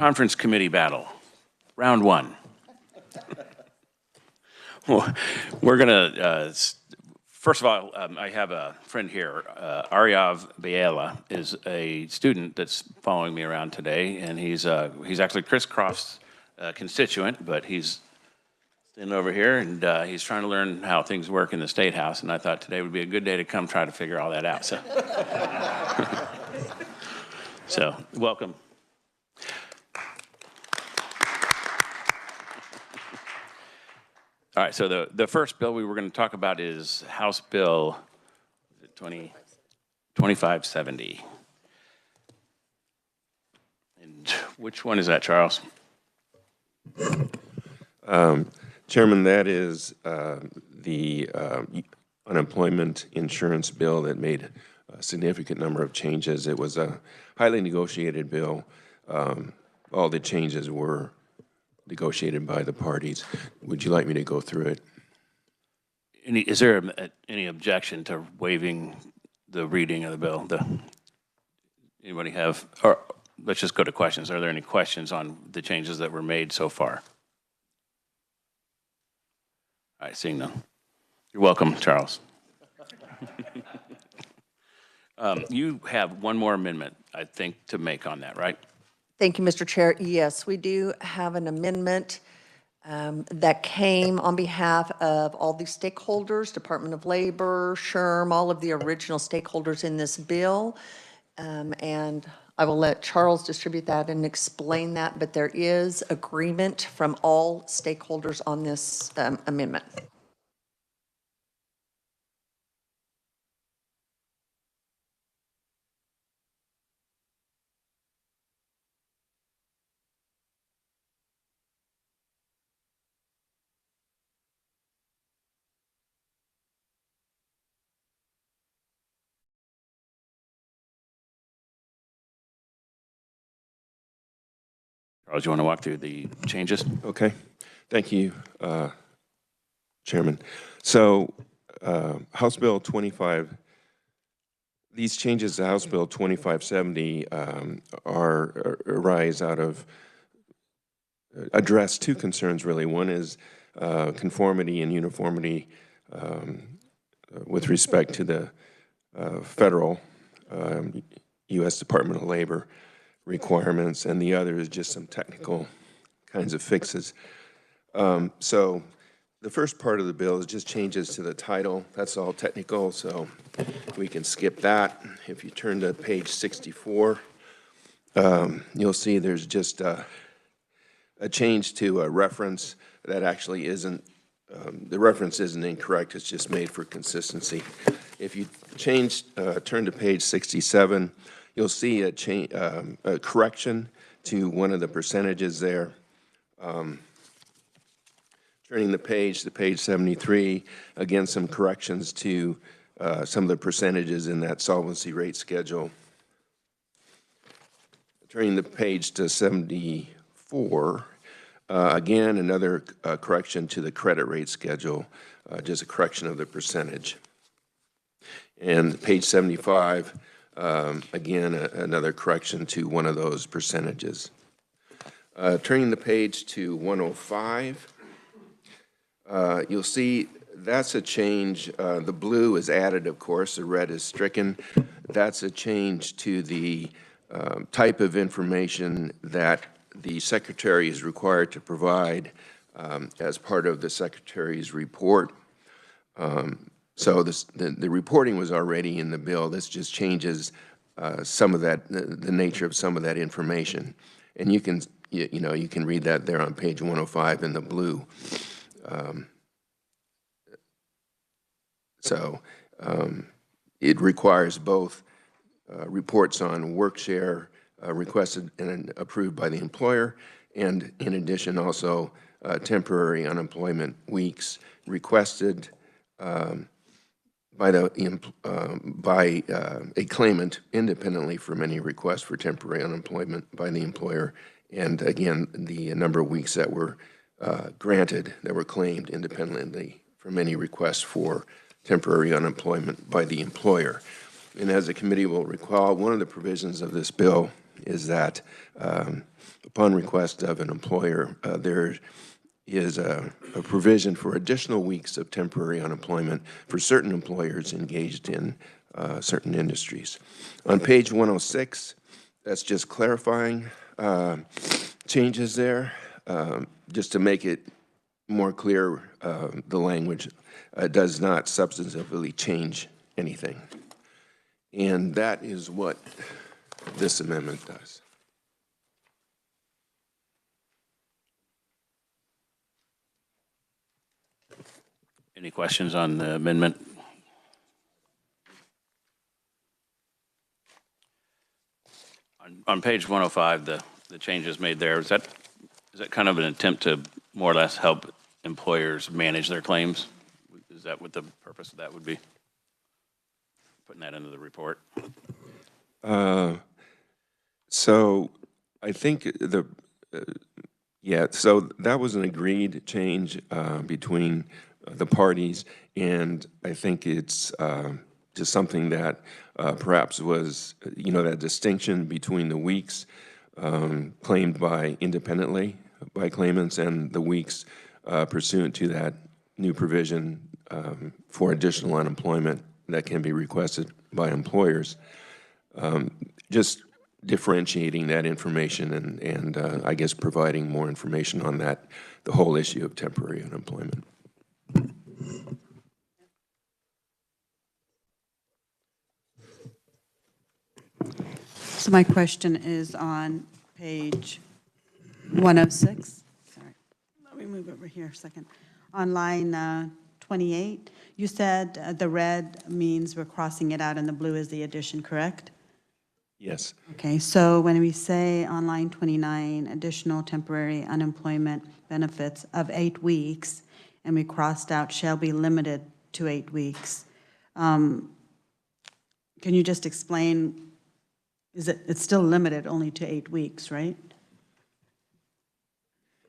Conference committee battle, round one. Well, we're gonna, first of all, I have a friend here, Aryav Biela is a student that's following me around today, and he's actually Chris Croft's constituent, but he's sitting over here, and he's trying to learn how things work in the State House, and I thought today would be a good day to come try to figure all that out, so. So, welcome. All right, so the first bill we were going to talk about is House Bill 2570. And which one is that, Charles? Chairman, that is the unemployment insurance bill that made a significant number of changes. It was a highly negotiated bill. All the changes were negotiated by the parties. Would you like me to go through it? Is there any objection to waiving the reading of the bill? Anybody have, or let's just go to questions. Are there any questions on the changes that were made so far? All right, seeing none. You're welcome, Charles. You have one more amendment, I think, to make on that, right? Thank you, Mr. Chair. Yes, we do have an amendment that came on behalf of all the stakeholders, Department of Labor, SHRM, all of the original stakeholders in this bill. And I will let Charles distribute that and explain that, but there is agreement from all stakeholders on this amendment. Charles, you want to walk through the changes? Okay. Thank you, Chairman. So House Bill 25, these changes to House Bill 2570 arise out of, address two concerns really. One is conformity and uniformity with respect to the federal U.S. Department of Labor requirements, and the other is just some technical kinds of fixes. So the first part of the bill is just changes to the title. That's all technical, so we can skip that. If you turn to page 64, you'll see there's just a change to a reference that actually isn't, the reference isn't incorrect, it's just made for consistency. If you turn to page 67, you'll see a correction to one of the percentages there. Turning the page to page 73, again, some corrections to some of the percentages in that solvency rate schedule. Turning the page to 74, again, another correction to the credit rate schedule, just a correction of the percentage. And page 75, again, another correction to one of those percentages. Turning the page to 105, you'll see that's a change. The blue is added, of course, the red is stricken. That's a change to the type of information that the Secretary is required to provide as part of the Secretary's report. So the reporting was already in the bill. This just changes some of that, the nature of some of that information. And you can, you can read that there on page 105 in the blue. It requires both reports on work share requested and approved by the employer, and in addition also temporary unemployment weeks requested by a claimant independently from any request for temporary unemployment by the employer, and again the number of weeks that were granted, that were claimed independently from any request for temporary unemployment by the employer. And as the committee will recall, one of the provisions of this bill is that upon request of an employer, there is a provision for additional weeks of temporary unemployment for certain employers engaged in certain industries. On page 106, that's just clarifying changes there, just to make it more clear, the language does not substantively change anything. And that is what this amendment does. Any questions on the amendment? On page 105, the changes made there, is that kind of an attempt to more or less help employers manage their claims? Is that what the purpose of that would be? Putting that into the report? So I think yeah, so that was an agreed change between the parties, and I think it's just something that perhaps was, that distinction between the weeks claimed by independently by claimants and the weeks pursuant to that new provision for additional unemployment that can be requested by employers. Just differentiating that information and I guess providing more information on that, the whole issue of temporary unemployment. So my question is on page 106. Sorry, let me move over here a second. On line 28, you said the red means we're crossing it out and the blue is the addition, correct? Yes. Okay, so when we say on line 29, additional temporary unemployment benefits of 8 weeks, and we crossed out shall be limited to 8 weeks, can you just explain, it's still limited only to 8 weeks, right?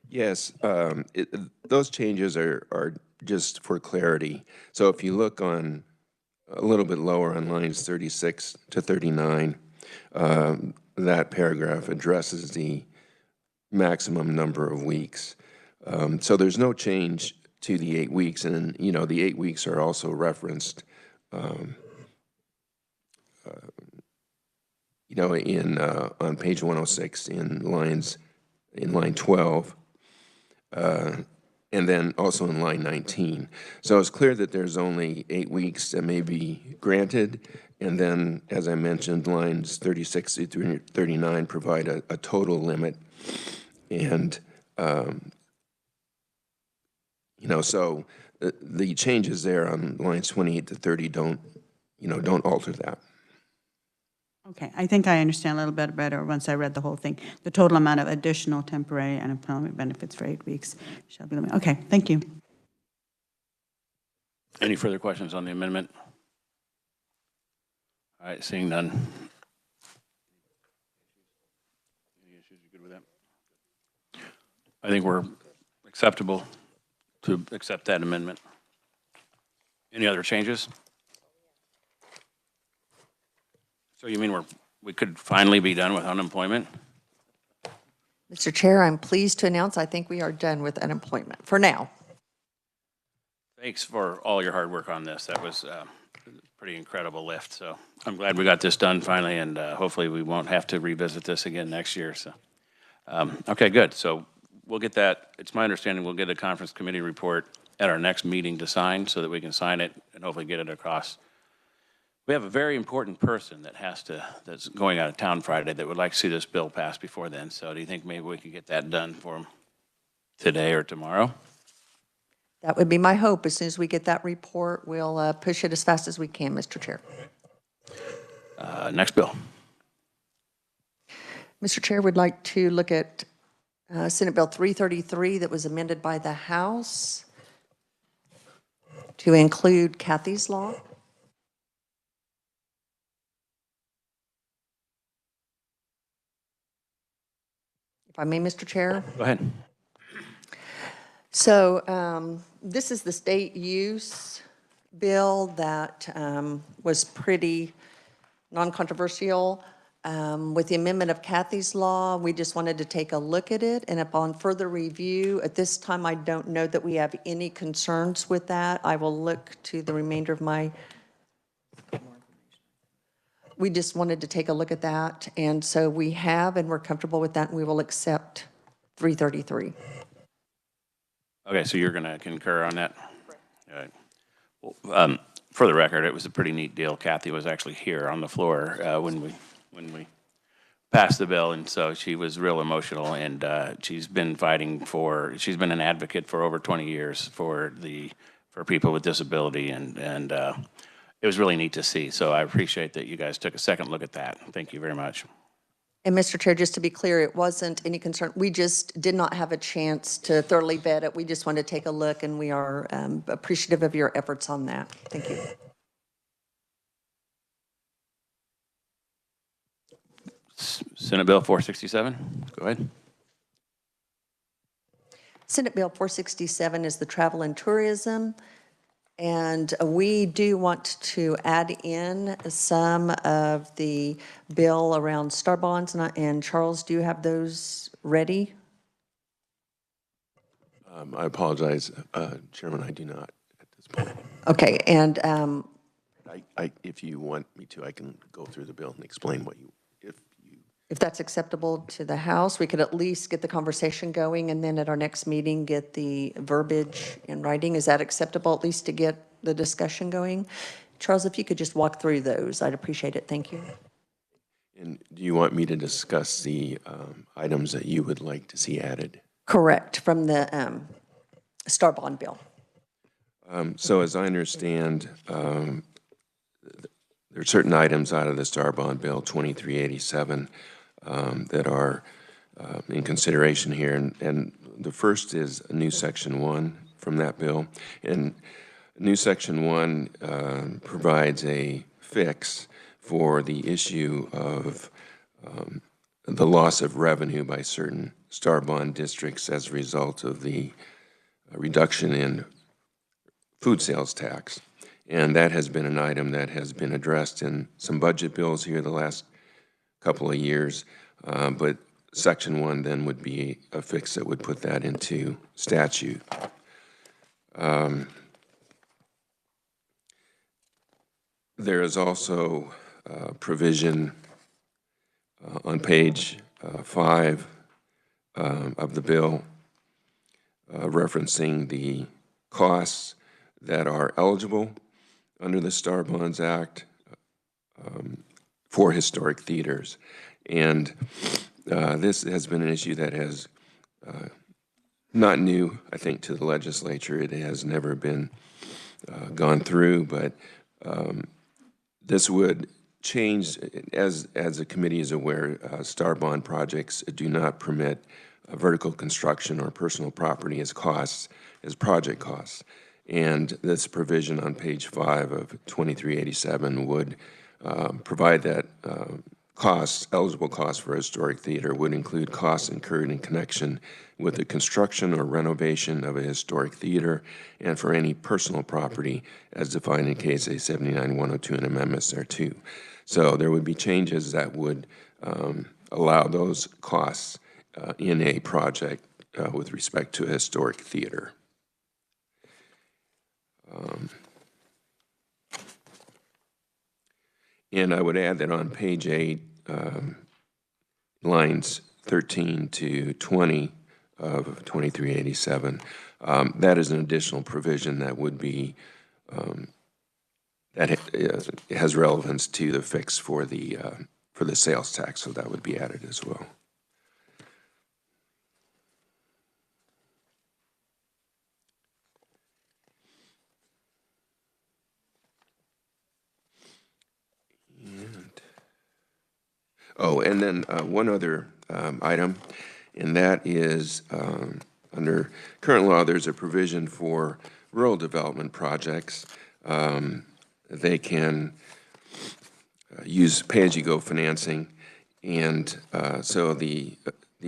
Yes, those changes are just for clarity. So if you look on a little bit lower on lines 36 to 39, that paragraph addresses the maximum number of weeks. So there's no change to the 8 weeks, and the 8 weeks are also referenced, on page 106 in line 12. And then also in line 19. So it's clear that there's only 8 weeks that may be granted, and then, as I mentioned, lines 36 through 39 provide a total limit. And, so the changes there on lines 28 to 30 don't alter that. Okay, I think I understand a little bit better once I read the whole thing. The total amount of additional temporary unemployment benefits for 8 weeks shall be limited. Okay, thank you. Any further questions on the amendment? All right, seeing none. Any issues? You good with that? I think we're acceptable to accept that amendment. Any other changes? So you mean we could finally be done with unemployment? Mr. Chair, I'm pleased to announce I think we are done with unemployment for now. Thanks for all your hard work on this. That was a pretty incredible lift. So I'm glad we got this done finally, and hopefully we won't have to revisit this again next year. So, okay, good. So we'll get that. It's my understanding we'll get a conference committee report at our next meeting to sign so that we can sign it and hopefully get it across. We have a very important person that's going out of town Friday that would like to see this bill passed before then. So do you think maybe we could get that done for him today or tomorrow? That would be my hope. As soon as we get that report, we'll push it as fast as we can, Mr. Chair. Next bill. Mr. Chair, we'd like to look at Senate Bill 333 that was amended by the House to include Kathy's Law. If I may, Mr. Chair. Go ahead. So this is the state use bill that was pretty non-controversial. With the amendment of Kathy's law, we just wanted to take a look at it, and upon further review, at this time, I don't know that we have any concerns with that. I will look to the remainder of my, we just wanted to take a look at that, and so we have, and we're comfortable with that, and we will accept 333. Okay, so you're going to concur on that? All right. Well, for the record, it was a pretty neat deal. Kathy was actually here on the floor when we passed the bill, and so she was real emotional, and she's been she's been an advocate for over 20 years for people with disability, and it was really neat to see. So I appreciate that you guys took a second look at that. Thank you very much. And Mr. Chair, just to be clear, it wasn't any concern. We just did not have a chance to thoroughly vet it. We just wanted to take a look, and we are appreciative of your efforts on that. Thank you. Senate Bill 467, go ahead. Senate Bill 467 is the travel and tourism. And we do want to add in some of the bill around star bonds. And Charles, do you have those ready? I apologize, Chairman, I do not at this point. Okay, and If you want me to, I can go through the bill and explain what you, if that's acceptable to the House, we could at least get the conversation going, and then at our next meeting, get the verbiage in writing. Is that acceptable, at least to get the discussion going? Charles, if you could just walk through those, I'd appreciate it. Thank you. And do you want me to discuss the items that you would like to see added? Correct, from the star bond bill. So as I understand, there are certain items out of the star bond bill 2387 that are in consideration here. And the first is a new section 1 from that bill. And new section 1 provides a fix for the issue of the loss of revenue by certain star bond districts as a result of the reduction in food sales tax. And that has been an item that has been addressed in some budget bills here the last couple of years. But section 1 then would be a fix that would put that into statute. There is also provision on page 5 of the bill referencing the costs that are eligible under the Star Bonds Act for historic theaters. And this has been an issue that has not new, I think, to the legislature. It has never been gone through, but this would change, as the committee is aware, Star Bond projects do not permit vertical construction or personal property as costs, as project costs. And this provision on page 5 of 2387 would provide that eligible costs for a historic theater would include costs incurred in connection with the construction or renovation of a historic theater and for any personal property as defined in KSA 79-102 and amendments thereto. So there would be changes that would allow those costs in a project with respect to a historic theater. And I would add that on page 8, lines 13 to 20 of 2387, that is an additional provision that would be, that has relevance to the fix for the sales tax, so that would be added as well. And then one other item, and that is under current law, there's a provision for rural development projects. They can use pay-as-you-go financing, and so the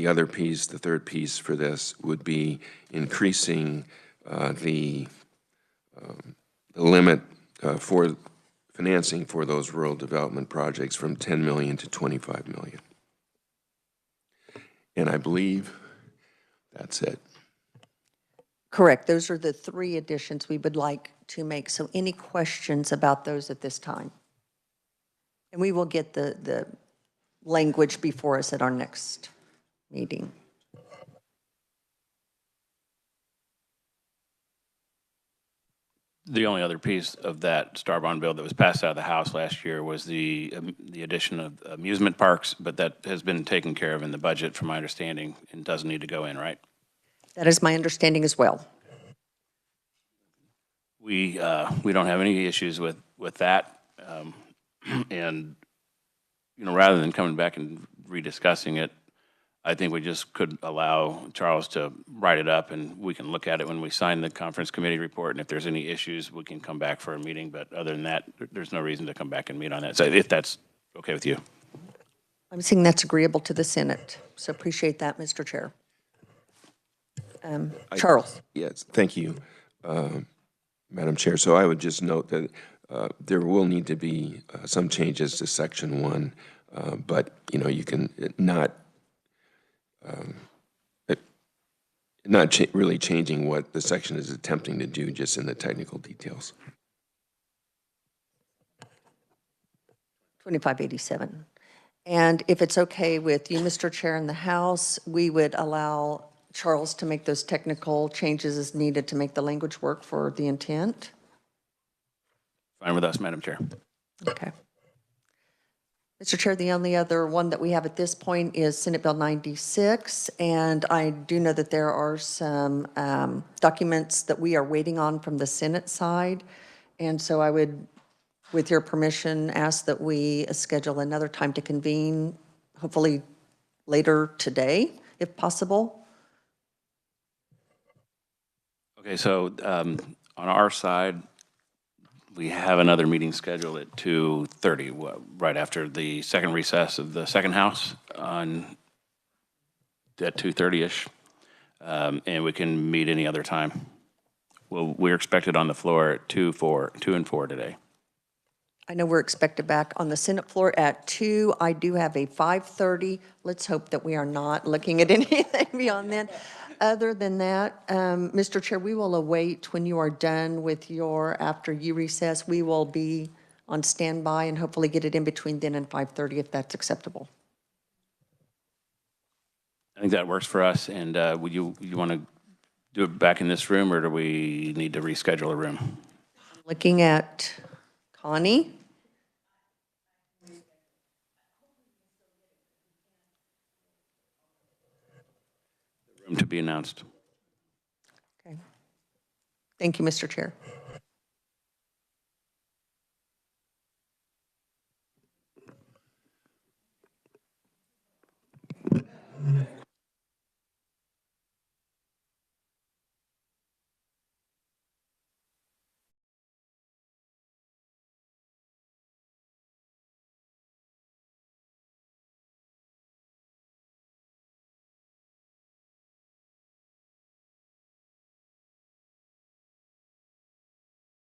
other piece, the third piece for this would be increasing the limit financing for those rural development projects from 10 million to 25 million. And I believe that's it. Correct. Those are the 3 additions we would like to make. So any questions about those at this time? And we will get the language before us at our next meeting. The only other piece of that Star Bond bill that was passed out of the House last year was the addition of amusement parks, but that has been taken care of in the budget, from my understanding, and doesn't need to go in, right? That is my understanding as well. We don't have any issues with that, and rather than coming back and rediscussing it, I think we just could allow Charles to write it up, and we can look at it when we sign the conference committee report, and if there's any issues, we can come back for a meeting, but other than that, there's no reason to come back and meet on that. So if that's okay with you. I'm seeing that's agreeable to the Senate, so appreciate that, Mr. Chair. Charles. Yes, thank you, Madam Chair. So I would just note that there will need to be some changes to Section 1, but, you can not really changing what the section is attempting to do, just in the technical details. 2587. And if it's okay with you, Mr. Chair, in the House, we would allow Charles to make those technical changes as needed to make the language work for the intent. Fine with us, Madam Chair. Okay. Mr. Chair, the only other one that we have at this point is Senate Bill 96, and I do know that there are some documents that we are waiting on from the Senate side, and so I would, with your permission, ask that we schedule another time to convene, hopefully later today, if possible. Okay, so on our side, we have another meeting scheduled at 2:30, right after the second recess of the second House at 2:30-ish, and we can meet any other time. Well, we're expected on the floor at 2 and 4 today. I know we're expected back on the Senate floor at 2. I do have a 5:30. Let's hope that we are not looking at anything beyond then. Other than that, Mr. Chair, we will await when you are done with after you recess, we will be on standby and hopefully get it in between then and 5:30 if that's acceptable. I think that works for us, and would you want to do it back in this room, or do we need to reschedule a room? Looking at Connie. Room to be announced. Okay. Thank you, Mr. Chair.